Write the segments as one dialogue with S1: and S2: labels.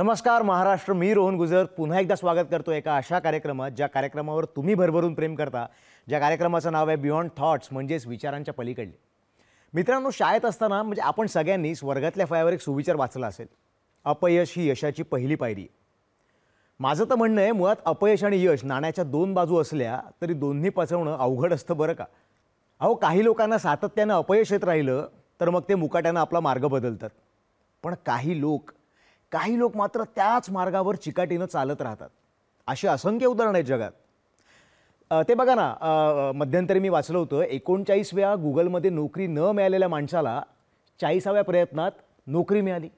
S1: नमस्कार महाराष्ट्र, मी रोहन गुजर पुन्हा एकदा स्वागत करतो एका अशा कार्यक्रमात ज्या कार्यक्रमावर तुम्ही भरभरून प्रेम करता, ज्या कार्यक्रमाचं नाव आहे बियॉन्ड थॉट्स, म्हणजेच विचारांच्या पलीकडले. मित्रांनो, शाळेत असताना म्हणजे आपण सगळ्यांनी स्वर्गातल्या फळ्यावर एक सुविचार वाचला असेल, अपयश ही यशाची पहिली पायरी. माझं तर म्हणणं आहे, मुळात अपयश आणि यश नाण्याच्या दोन बाजू असल्या तरी दोन्ही पचवणं अवघड असतं बरं का. अहो, काही लोकांना सातत्यानं अपयश येत राहिलं तर मग ते मुकाट्यानं आपला मार्ग बदलतात, पण काही लोक मात्र त्याच मार्गावर चिकाटीनं चालत राहतात. अशी असंख्य उदाहरणं आहेत जगात. ते बघा ना, मध्यंतरी मी वाचलं होतं, 39व्या गुगलमध्ये नोकरी न मिळालेल्या माणसाला 40व्या प्रयत्नात नोकरी मिळाली.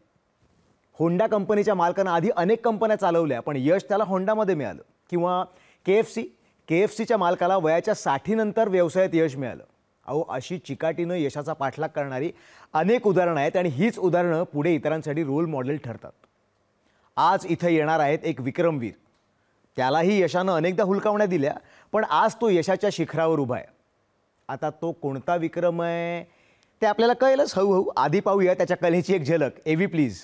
S1: होंडा कंपनीच्या मालकानं आधी अनेक कंपन्या चालवल्या, पण यश त्याला होंडामध्ये मिळालं. किंवा KFCच्या मालकाला वयाच्या 60 नंतर व्यवसायात यश मिळालं. अहो, अशी चिकाटीनं यशाचा पाठलाग करणारी अनेक उदाहरणं आहेत आणि हीच उदाहरणं पुढे इतरांसाठी रोल मॉडेल ठरतात. आज इथं येणार आहेत एक विक्रमवीर. त्यालाही यशानं अनेकदा हुलकावण्या दिल्या, पण आज तो यशाच्या शिखरावर उभा आहे. आता तो कोणता विक्रम आहे ते आपल्याला कळेलच हळूहळू. आधी पाहूया त्याच्या कलेची एक झलक. एव्ही प्लीज.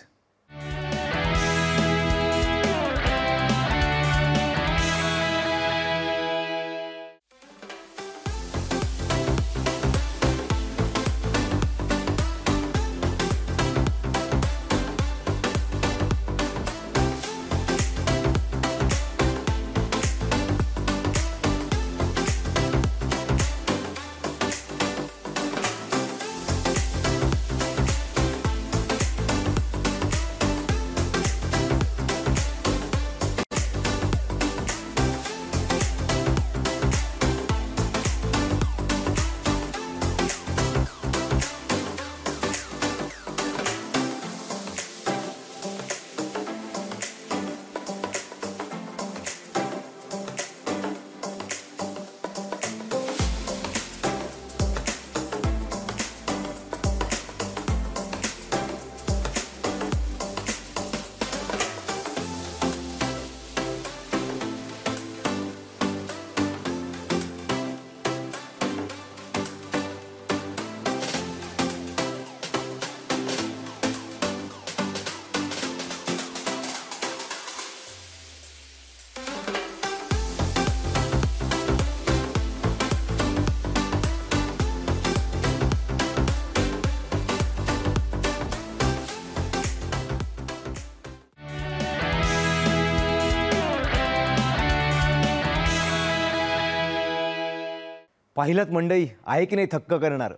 S1: पाहिलंत मंडळी, आहे की नाही थक्क करणार.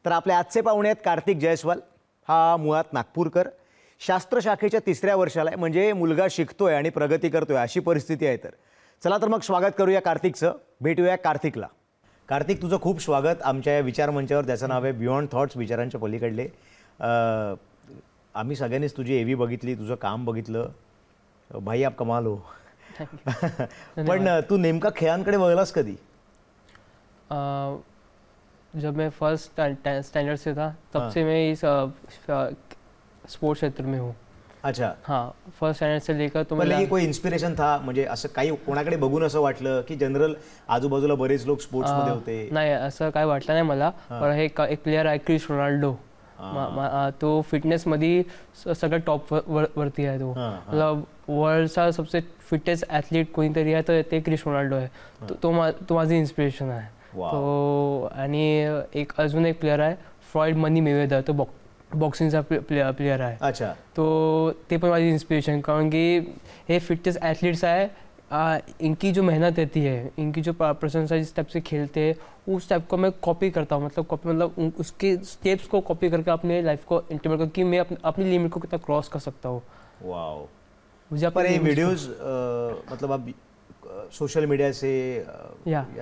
S1: तर आपले आजचे पाहुणे आहेत कार्तिक जयस्वाल. हा मुळात नागपूरकर, शास्त्र शाखेच्या 3ऱ्या वर्षाला आहे. म्हणजे मुलगा शिकतोय आणि प्रगती करतोय अशी परिस्थिती आहे. तर चला तर मग स्वागत करूया कार्तिकचं. भेटूया कार्तिकला. कार्तिक, तुझं खूप स्वागत आमच्या या विचार मंचावर, ज्याचं नाव आहे बियॉन्ड थॉट्स, विचारांच्या पलीकडले. आम्ही सगळ्यांनीच तुझी एव्ही बघितली, तुझं काम बघितलं. भाई आप कमाल हो. पण तू नेमका खेळांकडे वळलास कधी?
S2: जब मैं फर्स्ट स्टैंडर्ड से था तब से मैं इस स्पोर्ट्स क्षेत्र में हूँ.
S1: अच्छा.
S2: हाँ, फर्स्ट स्टैंडर्ड से लेकर तो
S1: मला कोई इन्स्पिरेशन था, म्हणजे असं काही कोणाकडे बघून असं वाटलं की जनरल आजूबाजूला बरेच लोक स्पोर्ट्स मध्ये होते?
S2: नाही, असं काय वाटलं नाही मला. पण एक प्लेयर आहे क्रिस रोनाल्डो. तो फिटनेस मध्ये सगळं टॉप वरती आहे. तो मतलब वर्ल्डचा सबसे फिटेस्ट ॲथलीट कोणीतरी आहे तर ते क्रिस रोनाल्डो आहे. तो माझी इन्स्पिरेशन आहे. तो आणि अजून एक प्लेयर आहे फ्लॉइड मनी मेवेदर. तो बॉक्सिंगचा प्लेयर आहे.
S1: अच्छा.
S2: तो ते पण माझी इन्स्पिरेशन, कारण की हे फिटनेस ॲथलीट्स आहे. इनकी जो मेहनत रहती है, इनकी जो प्रशंसा जिस टाइप से खेलते हैं उस टाइप को मैं कॉपी करता हूँ. मतलब उसके स्टेप्स को कॉपी करके अपने लाइफ को इंटीमेट करके कि मैं अपनी लिमिट को कितना क्रॉस कर सकता हूँ.
S1: वाओ.
S2: मुझे
S1: पर ये वीडियोज मतलब अब सोशल मीडिया से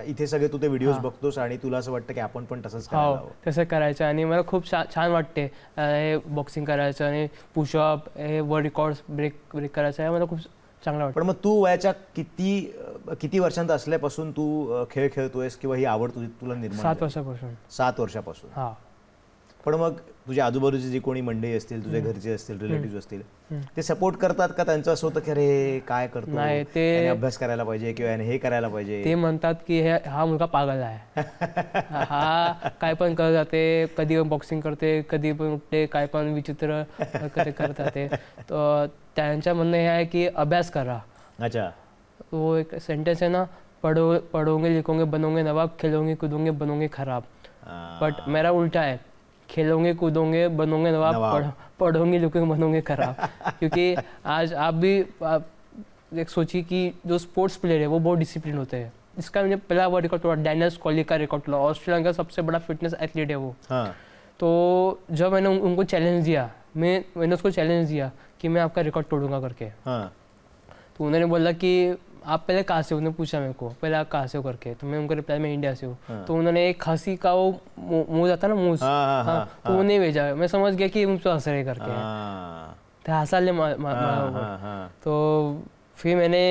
S1: इथे सगळे तू ते व्हिडिओज बघतोस आणि तुला असं वाटतं की आपण पण तसंच करायला हवं?
S2: तसं करायचं आणि मला खूप छान वाटते हे बॉक्सिंग करायचं आणि पुशअप, हे वर्ल्ड रेकॉर्ड्स ब्रेक करायचं आहे. मला खूप चांगलं वाटतं.
S1: पण मग तू वयाच्या किती वर्षांत असल्यापासून तू खेळ खेळतोयस किंवा ही आवड तुला निर्माण?
S2: 7 वर्षापासून.
S1: 7 वर्षापासून.
S2: हां.
S1: पण मग तुझ्या आजूबाजूची जी कोणी मंडळी असतील, तुझे घरचे असतील, रिलेटिव्ह असतील, ते सपोर्ट करतात का? त्यांचं असं होतं की अरे काय करतो,
S2: नाही,
S1: याने अभ्यास करायला पाहिजे किंवा याने हे करायला पाहिजे?
S2: ते म्हणतात की हा मुलगा पागल आहे. हा काय पण करत जाते, कधी बॉक्सिंग करते, कधी पण उठते, काय पण विचित्र हरकते करत जाते. तर त्यांचं म्हणणं हे आहे की अभ्यास करा.
S1: अच्छा.
S2: वो एक सेंटेंस है ना, पढ़ोगे लिखोगे बनोगे नवाब, खेलोगे कूदोगे बनोगे खराब. बट मेरा उल्टा है, खेलोगे कूदोगे बनोगे नवाब, पढ़ोगे लिखोगे बनोगे खराब. क्योंकि आज आप भी एक सोचिए कि जो स्पोर्ट्स प्लेयर है वो बहुत डिसिप्लिन होते हैं. इसका मैंने पहला वर्ल्ड रिकॉर्ड तोड़ा, डैनियल स्कॉली का रिकॉर्ड तोड़ा. ऑस्ट्रेलिया का सबसे बड़ा फिटनेस एथलीट है वो. तो जब मैंने उनको चैलेंज दिया, मैंने उसको चैलेंज दिया कि मैं आपका रिकॉर्ड तोड़ूंगा करके. तो उन्होंने बोला कि आप पहले कहाँ से हो, उन्होंने पूछा मेरे को पहले आप कहाँ से हो करके. तो मैं उनको रिप्लाई मैं इंडिया से हूँ. तो उन्होंने एक खांसी का वो मुँह जाता ना मूस, तो उन्हें भेजा. मैं समझ गया कि मुझसे हंस रहे करके. तो हंसाले तो फिर मैंने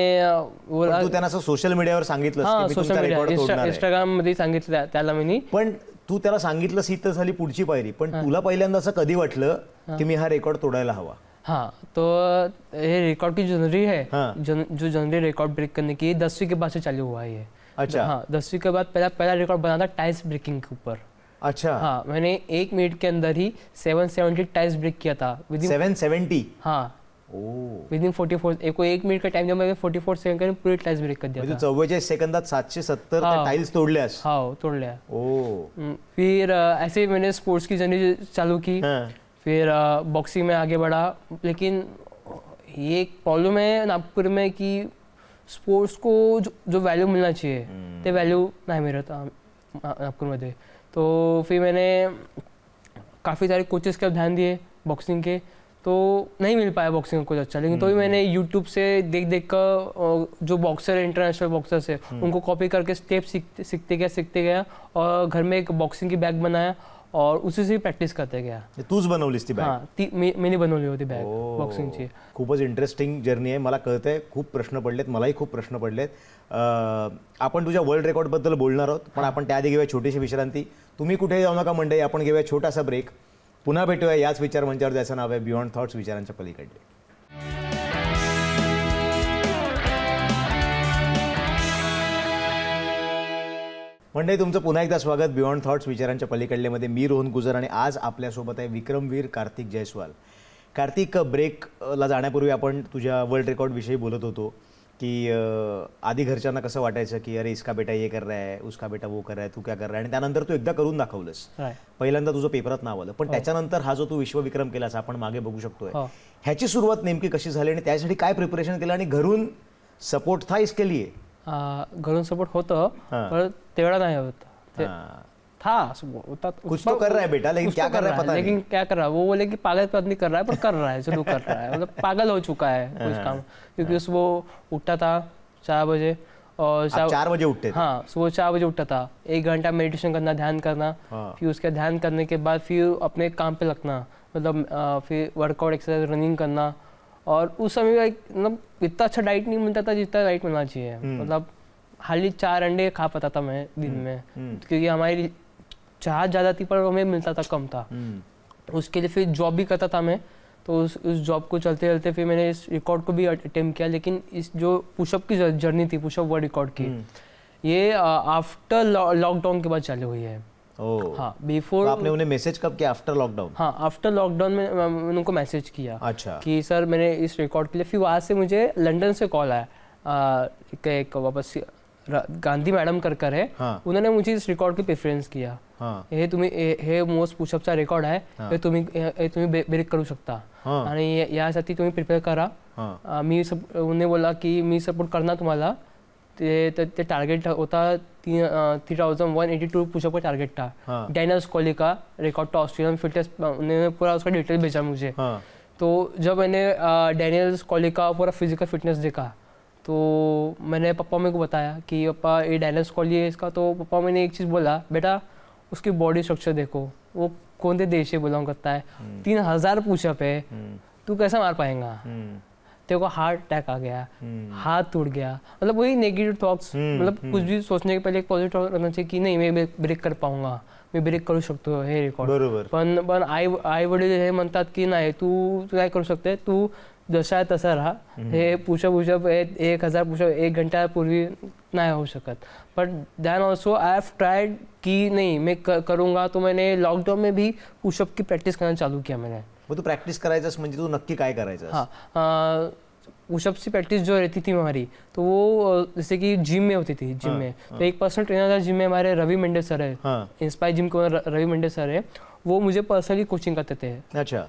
S1: तू त्यांना असं सोशल मीडियावर सांगितलं,
S2: सोशल मीडिया इंस्टाग्राम मध्ये सांगितलं त्याला मी.
S1: पण तू त्याला सांगितलं, ही तर झाली पुढची पायरी. पण तुला पहिल्यांदा असं कधी वाटलं की मी हा रेकॉर्ड तोडायला हवा?
S2: हाँ, तो ये रिकॉर्ड की जनवरी है. जो जनवरी रिकॉर्ड ब्रेक करने की 10वीं के बाद से चालू हुआ है ये. अच्छा. हाँ, 10वीं के बाद पहला रिकॉर्ड बना था टाइल्स ब्रेकिंग के ऊपर. अच्छा. हाँ, मैंने 1 मिनट के अंदर ही 770 टाइल्स ब्रेक किया था.
S1: 770?
S2: हाँ. विदिन 44, एक मिनट का टाइम दिया, मैं 44 सेकंड में पूरी टाइल्स ब्रेक कर दिया था.
S1: 44 सेकंदात 770 टाइल्स तोडल्यास?
S2: हाँ, तोड़ लिया. फिर ऐसे मैंने स्पोर्ट्स की जर्नी चालू की. फिर बॉक्सिंग में आगे बढ़ा. लेकिन ये एक प्रॉब्लम है नागपुर में कि स्पोर्ट्स को जो वैल्यू मिलना चाहिए ते वैल्यू नहीं मिल रहा नागपुरमध्ये. तो फिर मैंने काफ़ी सारे कोचेस के ध्यान दिए बॉक्सिंग के, तो नहीं मिल पाया बॉक्सिंग का कोच अच्छा. लेकिन तो भी मैंने यूट्यूब से देख कर जो बॉक्सर है, इंटरनेशनल बॉक्सर्स है, उनको कॉपी करके स्टेप सीखते गया और घर में एक बॉक्सिंग की बैग बनाया और उसी से प्रॅक्टिस करते गया.
S1: तूच बनवलीस ती बॅग?
S2: हां, ती मी बनवली होती बॅग बॉक्सिंगची.
S1: खूपच इंटरेस्टिंग जर्नी आहे. मला कळतंय खूप प्रश्न पडलेत, मलाही खूप प्रश्न पडलेत. आपण तुझ्या वर्ल्ड रेकॉर्डबद्दल बोलणार आहोत, पण आपण त्याआधी घेऊया छोटीशी विश्रांती. तुम्ही कुठेही जाऊ नका मंडळी, आपण घेऊया छोटासा ब्रेक. पुन्हा भेटूया याच विचार मंचावर, ज्याचं नाव आहे बियॉन्ड थॉट्स, विचारांच्या पलीकडे. मंडळी, तुमचं पुन्हा एकदा स्वागत बियॉन्ड थॉट्स, विचारांच्या पलीकडलेमध्ये. मी रोहन गुजर आणि आज आपल्यासोबत आहे विक्रमवीर कार्तिक जयस्वाल. कार्तिक, ब्रेकला जाण्यापूर्वी आपण तुझ्या वर्ल्ड रेकॉर्डविषयी बोलत होतो की आधी घरच्यांना कसं वाटायचं की अरे इसका बेटा ये कर रहा है, उसका बेटा वो कर रहा है, तू क्या कर रहा है. आणि त्यानंतर तू एकदा करून दाखवलंस, पहिल्यांदा तुझं पेपरात नाव आलं. पण त्याच्यानंतर हा जो तू विश्वविक्रम केलास, आपण मागे बघू शकतोय, ह्याची सुरुवात नेमकी कशी झाली आणि त्यासाठी काय प्रिपरेशन केलं आणि घरून सपोर्ट था इसके लिए?
S2: घरून सपोर्ट होतं पण तेवढा नाही होता. था
S1: कुछ तो कर रहा है बेटा, लेकिन क्या कर रहा है पता नहीं.
S2: लेकिन क्या कर रहा है, वो बोले कि पागल पत्नी कर रहा है, पर कर रहा है, चलो कर रहा है. मतलब पागल हो चुका है कुछ काम. क्योंकि सुबह उठता था 4 बजे और
S1: 4 बजे उठते?
S2: हाँ, सुबह 4 बजे उठता था. 1 घंटा मेडिटेशन करना, ध्यान करना. फिर उसके ध्यान करने के बाद फिर अपने काम पे लगना. मतलब फिर वर्कआउट, एक्सरसाइज, रनिंग करना. और उस समय मतलब इतना अच्छा डाइट नहीं मिलता था जितना डाइट मिलना चाहिए. मतलब हाली 4 अंडे खा पाता था मैं दिन में, क्योंकि हमारी चाह ज़्यादा थी पर हमें मिलता था कम था. उसके लिए फिर जॉब भी करता था मैं. तो उस जॉब को चलते चलते फिर मैंने इस रिकॉर्ड को भी अटेम्प्ट किया. लेकिन इस जो पुशअप की जर्नी थी, पुशअप वर्ल्ड रिकॉर्ड की, ये आफ्टर लॉकडाउन के बाद चालू हुई है. हाँ, बिफोर.
S1: आपने उन्हें मैसेज कब किया? After lockdown?
S2: हाँ, आफ्टर लॉकडाउन में मैंने उनको मैसेज किया.
S1: अच्छा. कि
S2: सर मैंने इस रिकॉर्ड के लिए. फिर वहाँ से मुझे लंदन से कॉल आया, एक वापस गांधी मॅडम कर है. उन्होंने मुझे इस रिकॉर्ड की प्रेफरन्स किया. हे तुम्ही हे मोस्ट पुशअपचा रेकॉर्ड आहे, हे तुम्ही ब्रेक करू शकता आणि यासाठी तुम्ही प्रिपेअर करा. उन्हें बोला की मी सपोर्ट करणार तुम्हाला. ते टार्गेट होता 3182 पुशअप का टारगेट था. डैनियल स्कॉली का रिकॉर्ड था, ऑस्ट्रेलियन फिटनेस. उन्होंने पूरा उसका डिटेल भेजा मुझे. तो जब मैंने डैनियल स्कॉली का पूरा फिजिकल फिटनेस देखा, तो मैंने पापा मेरे को बताया कि पापा ये डैनियल स्कॉली है इसका. तो पापा मैंने एक चीज़ बोला, बेटा उसकी बॉडी स्ट्रक्चर देखो, वो कौन से देश से बिलोंग करता है, 3000 पुशअप है, तू कैसा मार पाएगा. तेरे को हार्ट अटैक आ गया, हाथ टूट गया. मतलब वही नेगेटिव थॉट्स. मतलब कुछ भी सोचने के पहले एक पॉजिटिव थॉट रहना चाहिए कि नहीं मैं ब्रेक कर पाऊंगा, मी ब्रेक करू शकतो हे रेकॉर्ड.
S1: बरोबर.
S2: पण पण आई वडील हे म्हणतात की नाही, तू काय करू शकते, तू जसा आहे तसा राहा. हे पुशअप 1000 पुशअप 1 घंट्यापूर्वी नाही होऊ शकत. But then also I have tried कि नहीं मैं करूँगा. तो मैंने लॉकडाउन में भी पुशअप की प्रैक्टिस करना चालू किया मैंने.
S1: मग तू प्रॅक्टिस करायचास म्हणजे तू नक्की काय करायचं?
S2: हाँ, पुशअप्स की प्रैक्टिस जो रहती थी हमारी, तो वो जैसे कि जिम में होती थी. जिम में तो एक पर्सनल ट्रेनर था जिम में, हमारे रवि मंडे सर है, इंस्पायर जिम को रवि मंडे सर है. वो मुझे पर्सनली कोचिंग करते थे.
S1: अच्छा.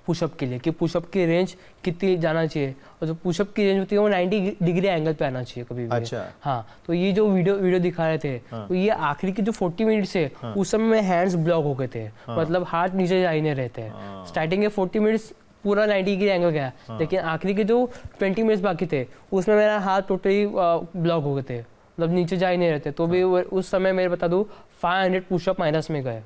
S2: पुशअप के लिए कि पुशअप की रेंज कितनी जाना चाहिए, और जो पुशअप की रेंज होती है वो 90 डिग्री एंगल पे आना चाहिए कभी भी.
S1: अच्छा.
S2: हाँ, तो ये जो वीडियो दिखा रहे थे, तो ये आखिरी के जो 40 मिनट्स है, उस समय में हैंड्स ब्लॉक हो गए थे. मतलब हाथ नीचे जा ही नहीं रहते हैं. स्टार्टिंग के 40 मिनट्स पूरा 90 डिग्री एंगल गया, लेकिन आखिरी के जो 20 मिनट्स बाकी थे उसमें मेरा हाथ टोटली ब्लॉक हो गए थे, मतलब नीचे जा ही नहीं रहते. तो भी उस समय मेरे बता दूँ 500 पुशअप माइनस में गए.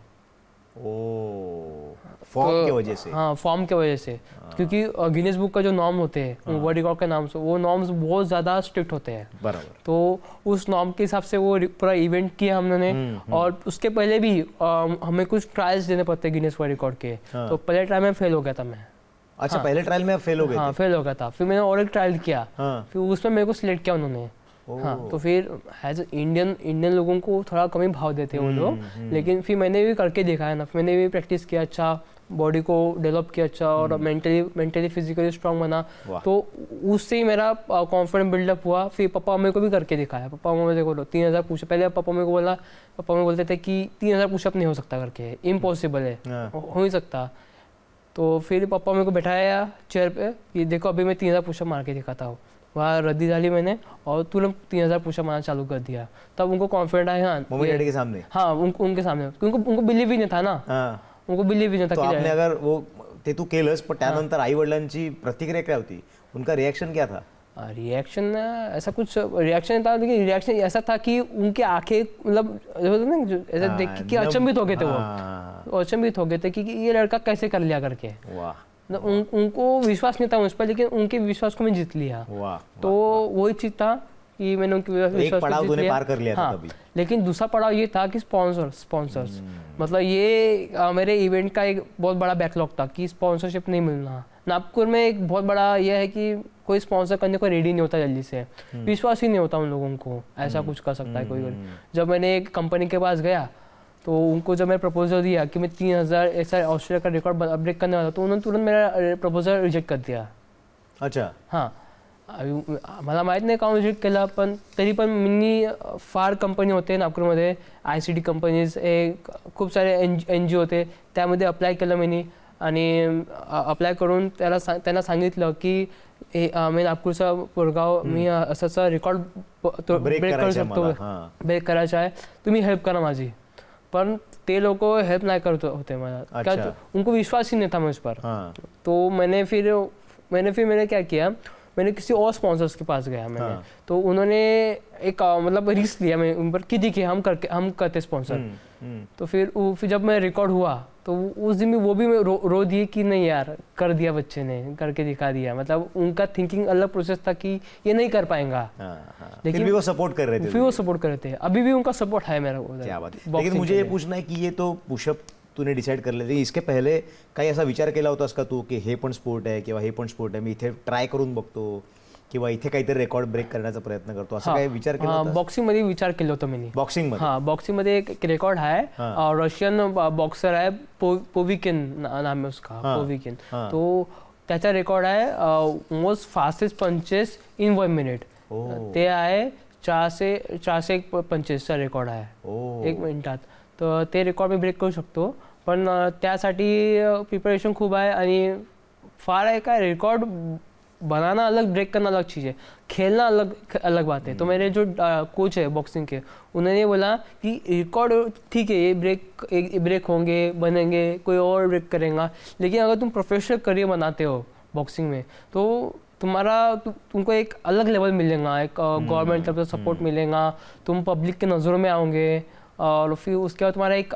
S1: फॉर्म की वजह से.
S2: हाँ, फॉर्म की वजह से. क्योंकि गिनीज बुक का जो नॉर्म होते हैं, वर्ल्ड रिकॉर्ड के नाम से, वो नॉर्म्स बहुत ज़्यादा स्ट्रिक्ट होते हैं.
S1: बराबर.
S2: तो उस नॉर्म के हिसाब से वो पूरा इवेंट किया हमने. और उसके पहले भी हमें कुछ ट्रायल्स देने पड़ते गिनीज वर्ल्ड रिकॉर्ड के. तो पहले ट्रायल में फेल हो गया था मैं.
S1: अच्छा, पहले ट्रायल में फेल हो गए?
S2: हाँ, फेल हो गया था. फिर मैंने और एक ट्रायल किया, फिर उसमें मेरे को सिलेक्ट किया उन्होंने. हाँ, तो फिर एज इंडियन लोगों को थोड़ा कम ही भाव देते हैं वो लोग. लेकिन फिर मैंने भी करके देखा है ना, मैंने भी प्रैक्टिस किया, अच्छा बॉडी को डेवलप किया, अच्छा, और मेंटली फिजिकली स्ट्रांग बना. तो उससे ही मेरा कॉन्फिडेंस बिल्डअप हुआ. फिर पापा मेरे को भी करके दिखाया. पापा मेरे को 3000 पुशअप, पहले पापा मेरे को बोला, पापा मेरे बोलते थे कि 3000 पुशअप नहीं हो सकता करके, इम्पॉसिबल है, हो ही सकता. तो फिर पापा मेरे को बैठाया चेयर पे कि देखो अभी मैं 3000 पुशअप मार के दिखाता हूँ. वहाँ रद्दी डाली मैंने और तुरंत 3000 पुशअप मारना चालू कर दिया. तब उनको कॉन्फिडेंट आया. हाँ,
S1: मम्मी डैडी के सामने.
S2: हाँ, उनके सामने, क्योंकि उनको बिलीव ही नहीं था ना. उनको बिलीव ही नहीं था.
S1: तो आपने अगर वो ते तू केलंस, पण त्यानंतर आई वडिलांची प्रतिक्रिया काय होती? उनका रिएक्शन क्या था?
S2: रिएक्शन ऐसा कुछ रिएक्शन था, लेकिन रिएक्शन ऐसा था कि उनकी आंखें, मतलब ऐसा देख के अचंभित हो गए थे. वो अचंभित हो गए थे कि ये लड़का कैसे कर लिया करके.
S1: वाह.
S2: उनको विश्वास नहीं था मुझ पर, लेकिन उनके विश्वास को मैं जीत लिया. तो वही चीज था कि मैंने उनके विश्वास को जीत लिया.
S1: पार कर लिया था तभी.
S2: लेकिन दूसरा पड़ाव ये था कि स्पॉन्सर्स, मतलब ये मेरे इवेंट का एक बहुत बड़ा बैकलॉग था कि स्पॉन्सरशिप नहीं मिलना. नागपुर में एक बहुत बड़ा यह है कि कोई स्पॉन्सर करने को रेडी नहीं होता जल्दी से. विश्वास ही नहीं होता उन लोगों को ऐसा कुछ कर सकता है कोई. जब मैंने एक कंपनी के पास गया, तो उनको जब मैं प्रपोजल दिया कि मैं 3000 ऐसा ऑस्ट्रेलिया का रिकॉर्ड ब्रेक करने वाला, तो उन्होंने तुरंत मेरा प्रपोजल रिजेक्ट कर दिया.
S1: अच्छा.
S2: हां, मला माहीत नाही का रिजेक्ट केला, पण तरी पण मी फार कंपनी होते नागपूरमध्ये, ICT कंपनीज, खूप सारे NGO होते, त्यामध्ये अप्लाय केलं मी. आणि अप्लाय करून त्यांना सांगितलं की मी नागपूरचा पोरगाव, मी असं रेकॉर्ड ब्रेक करू शकतो, ब्रेक करायचा आहे, तुम्ही हेल्प करा माझी. पर ते लोग हेल्प नहीं करते होते मला.
S1: अच्छा.
S2: क्या उनको विश्वास ही नहीं था मुझ पर. तो मैंने मैंने क्या किया, मैंने किसी और स्पॉन्सर्स के पास गया मैंने. तो उन्होंने एक मतलब रिस्क लिया मैं उन पर कि देखिए हम करते स्पॉन्सर. तो फिर जब मैं रिकॉर्ड हुआ, तो उस दिन भी वो भी रो दिए कि नहीं यार, कर दिया बच्चे ने, करके दिखा दिया. मतलब उनका थिंकिंग अलग प्रोसेस था कि ये नहीं कर पाएगा.
S1: लेकिन भी वो सपोर्ट कर रहे थे.
S2: फिर वो सपोर्ट कर रहे थे. अभी भी उनका सपोर्ट है मेरा.
S1: क्या बात है. लेकिन मुझे ये पूछना है कि ये तो पुशअप तूने डिसाइड कर लेते, इसके पहले काही असा विचार केला होतास का तू की हे पण स्पोर्ट आहे किंवा हे पण स्पोर्ट आहे, मी इथे ट्राय करून बघतो किंवा इथे काहीतरी रेकॉर्ड ब्रेक करण्याचा प्रयत्न करतो, असं काही विचार केला होता?
S2: बॉक्सिंग मध्ये विचार केला होता मी.
S1: बॉक्सिंग मध्ये?
S2: हाँ, बॉक्सिंग मध्ये एक रिकॉर्ड है, रशियन बॉक्सर है, पोविकिन नाम है उसका, पोविकिन. तो त्याचा रेकॉर्ड आहे मोस्ट फास्टेस्ट पंचेस इन 1 मिनिट. ते आहे 400 पंचेसचा रेकॉर्ड आहे 1 मिनिटात. तर ते रेकॉर्ड मी ब्रेक करू शकतो, पण त्यासाठी प्रिपरेशन खूप आहे आणि फार आहे. काय रेकॉर्ड बनाना अलग, ब्रेक करना अलग चीज़ है, खेलना अलग बात है. तो मेरे जो कोच है बॉक्सिंग के, उन्होंने बोला कि रिकॉर्ड ठीक है, ये ब्रेक होंगे, बनेंगे, कोई और ब्रेक करेगा, लेकिन अगर तुम प्रोफेशनल करियर बनाते हो बॉक्सिंग में, तो तुमको एक अलग लेवल मिलेगा, एक गवर्नमेंट तरफ से सपोर्ट मिलेगा, तुम पब्लिक के नज़रों में आओगे, और फिर उसके बाद तुम्हारा एक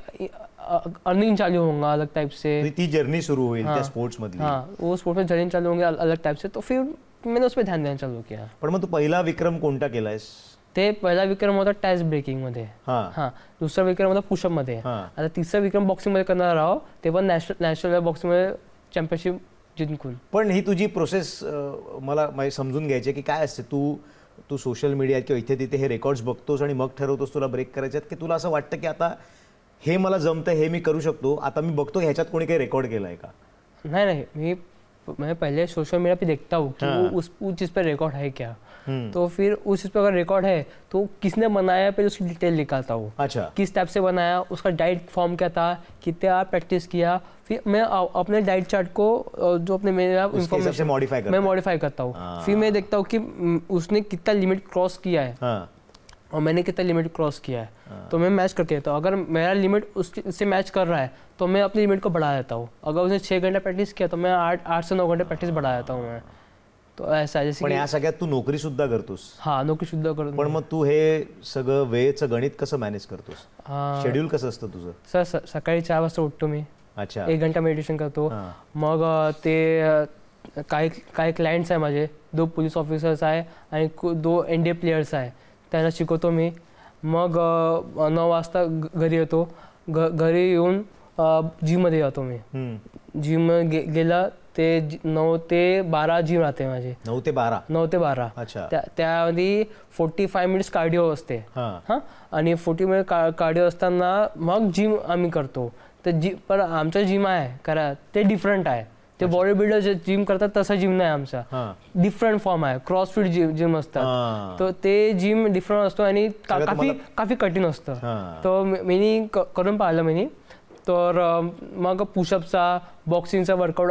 S2: अर्निंग चालू होगा अलग टाइप से.
S1: ती जर्नी सुरू होईल त्या स्पोर्ट्स मधली.
S2: हाँ, वो स्पोर्ट्स में जर्नी चालू होंगे अलग टाइप से. तो फिर मैंने उस पर ध्यान देना चालू किया.
S1: पण मग तू पहिला विक्रम कोणता केलायस?
S2: ते पहिला विक्रम होता टॅच ब्रेकिंग मध्ये,
S1: हां
S2: दुसरा विक्रम होता पुशअप मध्ये,
S1: हां.
S2: आता तिसरा विक्रम बॉक्सिंग मध्ये करणार आहोत, ते पण नॅशनल बॉक्सिंग मध्ये चॅम्पियनशिप जिंकून.
S1: पण ही तुझी प्रोसेस मला समजून घ्यायची आहे की काय असते. तू सोशल मीडिया किंवा इथे तिथे हे रेकॉर्ड्स बघतोस आणि मग ठरवतोस तुला ब्रेक करायचे आहेत, की तुला असं वाटतं की आता हे मला जमतं, हे मी करू शकतो, आता मी बघतो ह्याच्यात कोणी काही रेकॉर्ड केलं आहे का?
S2: नहीं, मैं पहले सोशल मीडिया पे देखता हूँ कि वो उस चीज़ पे रिकॉर्ड है क्या, तो फिर उस चीज़ पे अगर रिकॉर्ड है तो किसने बनाया फिर उसकी डिटेल निकालता हूँ.
S1: अच्छा.
S2: किस टाइप से बनाया, उसका डाइट फॉर्म क्या था, कितने आप प्रैक्टिस किया, फिर मैं अपने डाइट चार्ट को जो अपने मेरा
S1: इन्फॉर्मेशन
S2: मैं मॉडिफाई करता हूँ. फिर मैं देखता हूँ कि उसने कितना लिमिट क्रॉस किया है और मैंने कितना लिमिट क्रॉस किया है, तो मैं मैच करके देता हूँ. अगर मेरा लिमिट उससे मैच कर रहा है तो मैं अपनी लिमिट को बढ़ा देता हूँ. अगर उसने 6 घंटे प्रैक्टिस किया तो मैं 8 से 9 घंटे प्रॅक्टिस बढ़ा देता हूँ मैं. तो ऐसा आहे जसे
S1: पण या सगळ्यात तू नोकरी सुद्धा करतोस.
S2: हां, नोकरी सुद्धा करतो.
S1: पण मग तू हे सगळं वेळेचं गणित कसं मॅनेज करतोस? शेड्यूल कसं असतं तुझं?
S2: सर सकाळी 4 वाजता उठतो मी.
S1: अच्छा.
S2: 1 घंटा मेडिटेशन करतो. मग ते काही क्लायंट्स आहे माझे, 2 पोलीस ऑफिसर्स आहे आणि 2 NBA प्लेयर्स आहे, त्यांना शिकवतो मी. मग 9 वाजता घरी येतो. घरी येऊन जिममध्ये जातो मी. जिम गेला ते 9 ते 12 जिम राहते माझे.
S1: 9 ते 12?
S2: 9 ते 12.
S1: अच्छा.
S2: त्यामध्ये 45 मिनिट्स कार्डिओ असते. हां, आणि 40 मिनिट कार्डिओ असताना मग जिम आम्ही करतो. तर पण आमचं जिम आहे करा ते डिफरंट आहे. ते बॉडी बिल्डर जे जिम करतात तसा जिम नाही आमचा, डिफरंट फॉर्म आहे. क्रॉसफिट जिम असतात, तर ते जिम डिफरंट असतो आणि काफी कठीण असतं. तर मी करून पाहिलं मी. तर मग पुशअपचा, बॉक्सिंगचा वर्कआउट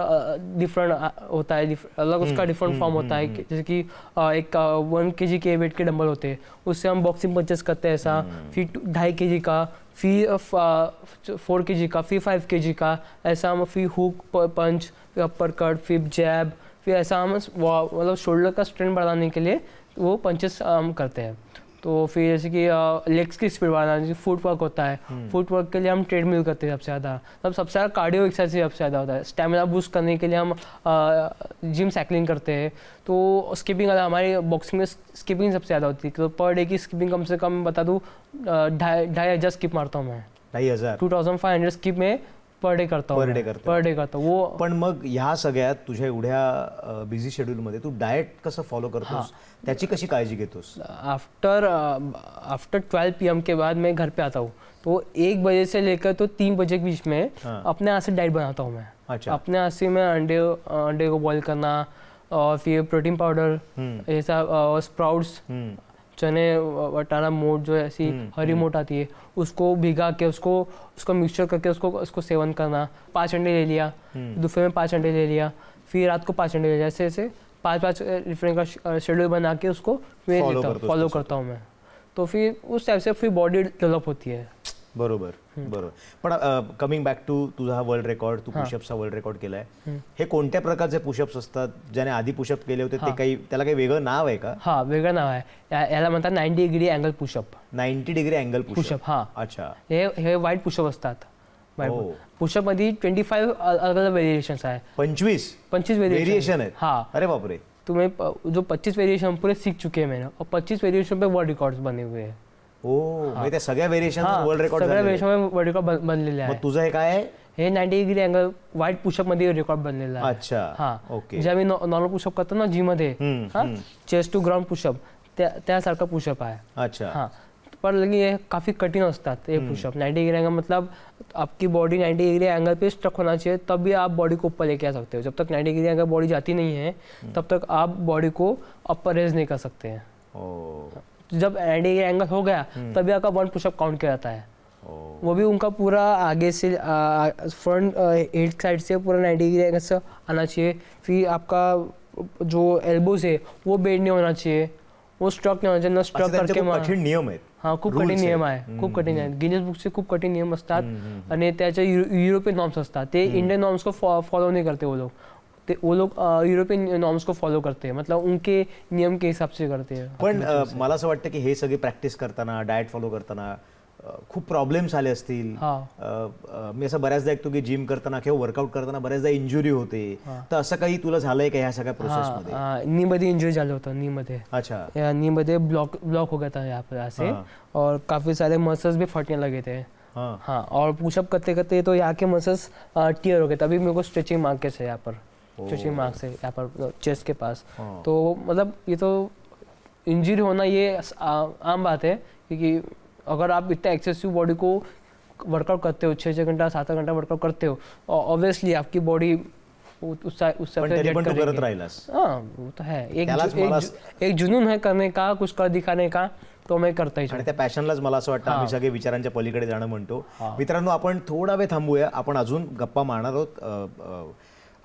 S2: डिफरेंट होता है, अलग उसका डिफरेंट फॉर्म होता है. जैसे कि एक 1 kg के वेट के डंबल होते हैं, उससे हम बॉक्सिंग पंचेस करते हैं ऐसा. फिर 2.5 kg का, फिर 4 kg का, फिर 5 kg का, ऐसा हम फिर हुक पंच, फिर अपर कट, फिर जैब, फिर ऐसा हम मतलब शोल्डर का स्ट्रेंथ बढ़ाने के लिए वो पंचेस हम करते हैं. तो फिर जैसे कि लेग्स की स्पीड बढ़ाना, जैसे फुट वर्क होता है, फुट वर्क के लिए हम ट्रेडमिल करते हैं सबसे ज़्यादा. तब सबसे ज़्यादा कार्डियो एक्सरसाइज सबसे ज़्यादा होता है. स्टैमिना बूस्ट करने के लिए हम जिम साइकिलिंग करते हैं. तो स्किपिंग हमारी बॉक्सिंग में स्किपिंग सबसे ज़्यादा होती है. तो पर डे की स्किपिंग कम से कम बता दूँ 2,500 स्किप मारता हूँ मैं.
S1: 2,500?
S2: 2,500 स्किप में पर डे करता हूँ. पर डे करता हूँ वो.
S1: पण मग ह्या सगळ्यात तुझ्या एवढ्या बिझी शेड्यूलमध्ये तू डाएट कसं फॉलो करतोस, त्याची कशी काळजी घेतोस?
S2: आफ्टर 12 PM के बाद मैं घर पे आता हूँ, तो 1 बजे से लेकर तो 3 बजे के बीच में अपने हाथ से डाइट बनाता हूँ मैं.
S1: अच्छा.
S2: अपने हाथ से मैं अंडे को बॉईल करना, और फिर प्रोटीन पाउडर, ऐसा स्प्राउट्स, चने, वटाना मोट जो ऐसी हरी मोट आती है, उसको भिगा के उसको मिक्सचर करके उसको सेवन करना. 5 अंडे ले लिया, दोपहर में 5 अंडे ले लिया, फिर रात को 5 अंडे ले लिया. ऐसे ऐसे 5 डिफरेंट का शेड्यूल बना के उसको फॉलो करता हूँ मैं. तो फिर उस टाइप से फिर बॉडी डेवलप होती है.
S1: बरोबर. पण कमिंग बॅक टू तुझा हा वर्ल्ड रेकॉर्ड, तू पुशअपचा वर्ल्ड रेकॉर्ड केलाय. हे कोणत्या प्रकारचे पुशअप्स असतात? ज्याने आधी पुशअप केले होते ते काही, त्याला काही वेगळं नाव आहे का?
S2: हा, वेगळं नाव आहे. याला म्हणतात 90 degree angle pushup.
S1: 90 degree angle pushup.
S2: हा.
S1: अच्छा.
S2: हे वाईट पुशअप असतात. पुशअप मध्ये 25 अलग अलग व्हेरिएशन्स आहे. 25
S1: व्हेरिएशन आहेत?
S2: हाँ.
S1: अरे बापरे.
S2: तुम्हें जो 25 वेरिएशन पूरे सीख चुके हैं मैंने, और 25 वेरिएशन पे वर्ल्ड रिकॉर्ड्स बने हुए हैं.
S1: म्हणजे त्या सगळ्या व्हेरिएशन वर्ल्ड रेकॉर्ड
S2: सगळ्या व्हेरिएशन वर्ल्ड रेकॉर्ड बनलेले आहे.
S1: तुझं हे काय आहे?
S2: हे 90 डिग्री अँगल वाईट पुशअप मध्ये रेकॉर्ड बनलेला आहे.
S1: अच्छा.
S2: हा.
S1: ओके.
S2: जे आम्ही नॉर्मल पुशअप करतो ना जिम मध्ये, चेस्ट टू ग्राउंड पुशअप, त्यासारखा पुशअप आहे.
S1: अच्छा.
S2: हाँ. पर लेकिन ये काफ़ी कठिन होतात ये पुशअप. 90 डिग्री एंगल मतलब आपकी बॉडी 90 डिग्री एंगल पे स्टक होना चाहिए, तब भी आप बॉडी को ऊपर लेके आ सकते हो. जब तक 90 डिग्री एंगल बॉडी जाती नहीं है तब तक आप बॉडी को अपर रेज नहीं कर सकते हैं. जब 90 डिग्री एंगल हो गया तभी आपका 1 पुशअप काउंट किया जाता है. वो भी उनका पूरा आगे से फ्रंट हेड साइड से पूरा 90 डिग्री एंगल से आना चाहिए. फिर आपका जो एल्बोज है वो बेंड नहीं होना चाहिए, वो स्ट्रक नहीं होना चाहिए. स्ट्रक करके
S1: कठीण नियम आहेत.
S2: हाँ, खूप कठीण नियम आहे. खूप कठीण आहे. गिनीज बुकचे खूप कठीण नियम असतात आणि त्याचे युरोपियन नॉर्म्स असतात. ते इंडियन नॉर्म्स को फॉलो नहीं करते वो लोग यूरोपियन नॉर्म्स को फॉलो करते हैं, मतलब उनके नियम के हिसाब से करते हैं.
S1: पण मला असं वाटतं की हे सगळे प्रॅक्टिस करताना, डाएट फॉलो करताना खूप प्रॉब्लेम्स आले असतील. मी असं बऱ्याचदा ऐकतो की जिम करताना किंवा वर्कआउट करताना बऱ्याचदा इंजुरी होते, तर असं काही तुला झालंय का ह्या सगळ्या प्रोसेसमध्ये?
S2: नी मध्ये इंजरी झालं होतं, नी मध्ये.
S1: अच्छा.
S2: नी मध्ये ब्लॉक हो गया था यहाँ पे से, और काफी सारे मसल्स भी फटने लगे थे. हाँ, और पुशअप करते करते तो यहाँ के मसल्स टीयर हो गए थे. अभी मेरे को स्ट्रेचिंग मार्क्स है यहाँ पर, स्ट्रेचिंग मार्क्स है यहाँ पर चेस्ट के पास. तो मतलब ये तो इंजरी होना ये आम बात है, क्योंकि अगर आप इतना एक्सेसिव बॉडी को वर्कआउट करते हो, 6 घंटा 7 घंटा वर्कआउट करते हो, ऑब्वियसली आपकी बॉडी
S1: करत राहिलास.
S2: हाँ, वो तो है. एक जुनून है करने का, कुछ कर दिखाने का, तो मैं करता ही.
S1: आणि त्या पॅशनलाच मला असं वाटतं आम्ही सगळे विचारांच्या पलीकडे जाणं म्हणतो. मित्रांनो, आपण थोडा वेळ थांबूया. आपण अजून गप्पा मारणार आहोत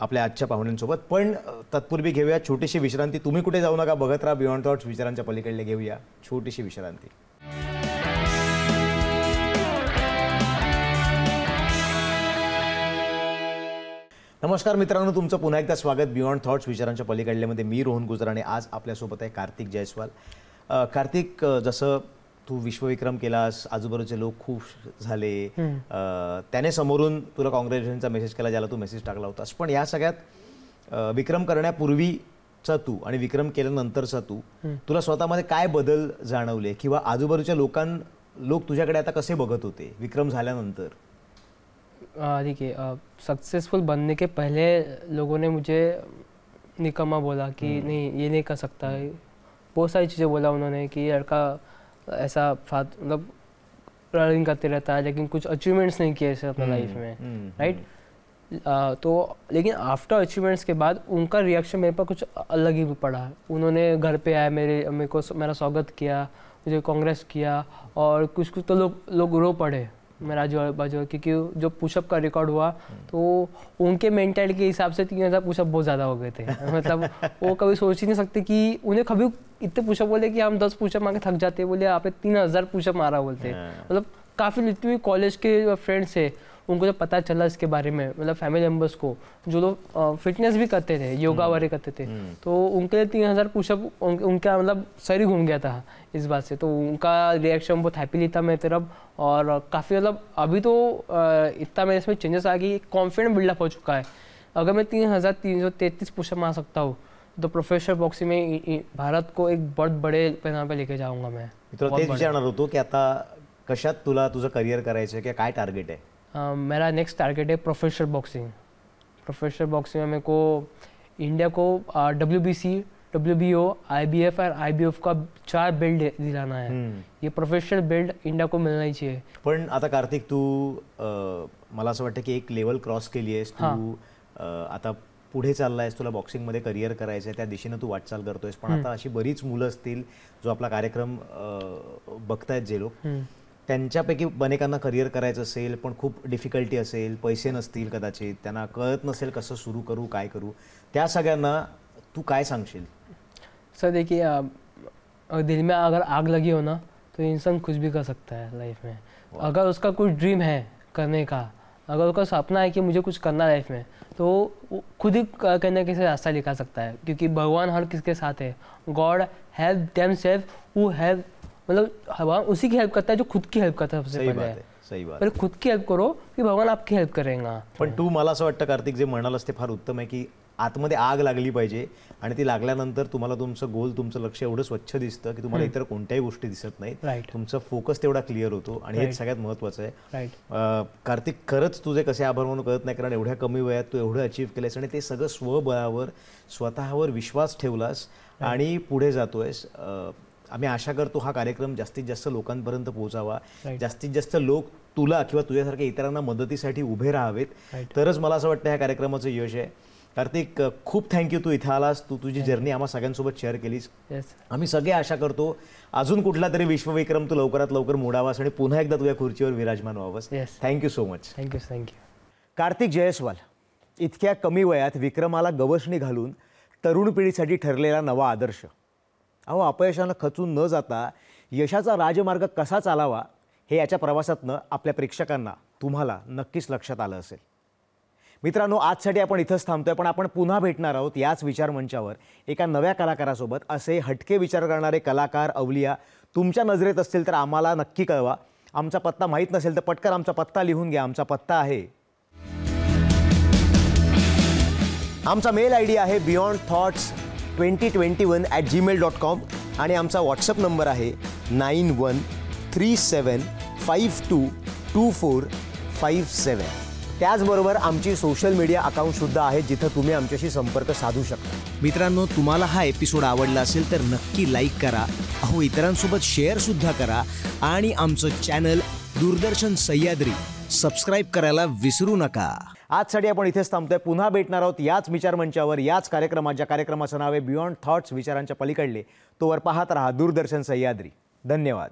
S1: आपल्या आजच्या पाहुण्यांसोबत, पण तत्पूर्वी घेऊया छोटीशी विश्रांती. तुम्ही कुठे जाऊ नका, बघत राहा बियॉन्ड थॉट्स. विचारांच्या पलीकडे घेऊया छोटीशी विश्रांती. नमस्कार मित्रांनो, तुमचं पुन्हा एकदा स्वागत बियॉन्ड थॉट्स विचारांच्या पलीकडल्यामध्ये. मी रोहन गुजर आणि आज आपल्यासोबत आहे कार्तिक जयस्वाल. कार्तिक, जसं तू विश्वविक्रम केलास, आजूबाजूचे लोक खुश झाले, त्याने समोरून तुला कॉंग्रॅच्युलेशनचा मेसेज केला, ज्याला तू मेसेज टाकला होतास. पण या सगळ्यात विक्रम करण्यापूर्वीचा तू आणि विक्रम केल्यानंतरचा तुला स्वतःमध्ये काय बदल जाणवले, किंवा आजूबाजूच्या लोक तुझ्याकडे आता कसे बघत होते विक्रम झाल्यानंतर?
S2: देखिए, सक्सेसफुल बनने के पहले लोगों ने मुझे निकम्मा बोला कि नहीं, ये नहीं कर सकता. बहुत सारी चीज़ें बोला उन्होंने कि लड़का ऐसा मतलब रनिंग करते रहता है, लेकिन कुछ अचीवमेंट्स नहीं किए ऐसे अपने लाइफ में, राइट. तो लेकिन आफ्टर अचीवमेंट्स के बाद उनका रिएक्शन मेरे पर कुछ अलग ही पड़ा. उन्होंने घर पे आए, मेरा स्वागत किया, मुझे कांग्रेस किया, और कुछ तो लोग रो पड़े मेरा बाजू, क्योंकि जो पुशअप का रिकॉर्ड हुआ तो उनके मेंटालिटी के हिसाब से 3000 पुशअप बहुत ज़्यादा हो गए थे. मतलब वो कभी सोच ही नहीं सकते कि उन्हें कभी इतने पुशअप बोले कि हम 10 पुशअप मार के थक जाते, बोले आपने 3000 पुशअप मारा बोलते. मतलब काफ़ी लिटरली कॉलेज के फ्रेंड्स है, उनको जब पता चला इसके बारे में, मतलब फैमिली मेम्बर्स को, जो लोग फिटनेस भी करते थे, योगा वगैरह करते थे, तो उनके लिए 3000 पुशअप उनका मतलब सर ही घूम गया था इस बात से. तो उनका रिएक्शन बहुत हैप्पीली था मेरी तरफ, और काफ़ी मतलब अभी तो इतना मेरे इसमें चेंजेस आ गई, कॉन्फिडेंस बिल्डअप हो चुका है. अगर मैं 3333 पुशअप मार सकता हूँ तो प्रोफेशनल बॉक्सिंग में भारत को एक बहुत बड़े पैमाने पे लेके जाऊंगा मैं.
S1: तेच विचारणार होतो की आता कशात तुला तुझं करिअर करायचं आहे, काय टार्गेट आहे?
S2: मेरा नेक्स्ट टारगेट है प्रोफेशनल बॉक्सिंग. प्रोफेशनल बॉक्सिंग में मेरे को इंडिया को WBC, WBO, IBF और IBF का 4 बेल्ट दिलाना है. ये प्रोफेशनल बेल्ट इंडिया को मिलना ही चाहिए.
S1: पण आता कार्तिक, तू मला असं वाटतं की एक लेवल क्रॉस केली आहेस तू, आता पुढे चाललायस, तुला बॉक्सिंगमध्ये करिअर करायचं आहे, त्या दिशेनं तू वाटचाल करतोयस. पण आता अशी बरीच मुलं असतील जो आपला कार्यक्रम बघतायत, जे लोक, त्यांच्यापैकी अनेकांना करिअर करायचं असेल, पण खूप डिफिकल्टी असेल, पैसे नसतील कदाचित, त्यांना कळत नसेल कसं सुरू करू, काय करू, त्या सगळ्यांना तू काय सांगशील?
S2: सर देखिए, दिल में अगर आग लगी हो ना, तो इंसान कुछ भी कर सकता है लाइफ में. अगर उसका कोई ड्रीम है करने का, अगर उसका सपना है कि मुझे कुछ करना लाइफ में, तो खुद ही कहीं ना कहीं रास्ता निकाल सकता है, क्योंकि भगवान हर किसके साथ है. गॉड हेल्प देम सेल्फ हु हेल्प, मतलब भगवान उसी की हेल्प करता है जो खुद की हेल्प करता है. सबसे पहले
S1: सही बात.
S2: पहले खुद की हेल्प करो, कि भगवान आपकी हेल्प करेगा.
S1: पण तू, मला असं वाटतं कार्तिक, जे म्हणालस ते फार उत्तम आहे, की आतमध्ये आग लागली पाहिजे, आणि ती लागल्यानंतर तुम्हाला तुमचं गोल, तुमचं लक्ष एवढं स्वच्छ दिसतं की तुम्हाला इतर कोणत्याही गोष्टी दिसत नाहीत. तुमचा फोकस तेवढा क्लिअर होतो, आणि हेच सगळ्यात महत्त्वाचं आहे. कार्तिक, खरंच तुझे कसे आभार मानू कळत नाही, कारण एवढ्या कमी वयात तू एवढं अचीव्ह केलंस, आणि ते सगळं स्वबळावर, स्वतःवर विश्वास ठेवलास आणि पुढे जातोयस. आम्ही आशा करतो हा कार्यक्रम जास्तीत जास्त लोकांपर्यंत पोहोचावा, जास्तीत जास्त लोक तुला किंवा तुझ्यासारख्या इतरांना मदतीसाठी उभे राहावेत, तरच मला असं वाटतं ह्या कार्यक्रमाचं यश आहे. कार्तिक, खूप थँक्यू, तू इथं आलास, तू तुझी जर्नी आम्हा सगळ्यांसोबत शेअर केलीस. आम्ही सगळे आशा करतो अजून कुठला तरी विश्वविक्रम तू लवकरात लवकर मोडावास आणि पुन्हा एकदा तुझ्या खुर्चीवर विराजमान व्हावंस. Thank you so much.
S2: Thank you.
S1: Kartik Jaiswal इतक्या कमी वयात विक्रमाला गवसणी घालून तरुण पिढीसाठी ठरलेला नवा आदर्श. अहो, अपयशानं खचून न जाता यशाचा राजमार्ग कसा चालावा हे याच्या प्रवासातनं आपल्या प्रेक्षकांना, तुम्हाला नक्कीच लक्षात आलं असेल. मित्रांनो, आजसाठी आपण इथंच थांबतोय, पण आपण पुन्हा भेटणार आहोत याच विचारमंचावर एका नव्या कलाकारासोबत. असे हटके विचार करणारे कलाकार, अवलिया तुमच्या नजरेत असतील तर आम्हाला नक्की कळवा. आमचा पत्ता माहीत नसेल तर पटकन आमचा पत्ता लिहून घ्या. आमचा पत्ता आहे, आमचा मेल ID आहे beyondthoughts2021@gmail.com आणि आमचा व्हॉट्सअप नंबर आहे 9137522457. त्याचबरोबर आमची सोशल मीडिया अकाउंटसुद्धा आहे जिथं तुम्ही आमच्याशी संपर्क साधू शकता. मित्रांनो, तुम्हाला हा एपिसोड आवडला असेल तर नक्की लाईक करा, इतरांसोबत शेअरसुद्धा करा आणि आमचं चॅनल दूरदर्शन सह्याद्री सबस्क्राईब करायला विसरू नका. आजसाठी आपण इथेच थांबतोय. पुन्हा भेटणार आहोत याच विचारमंचावर, याच कार्यक्रमात, ज्या कार्यक्रमाचं नाव आहे बियॉन्ड थॉट्स, विचारांच्या पलीकडले. तोवर पाहत रहा दूरदर्शन सह्याद्री. धन्यवाद.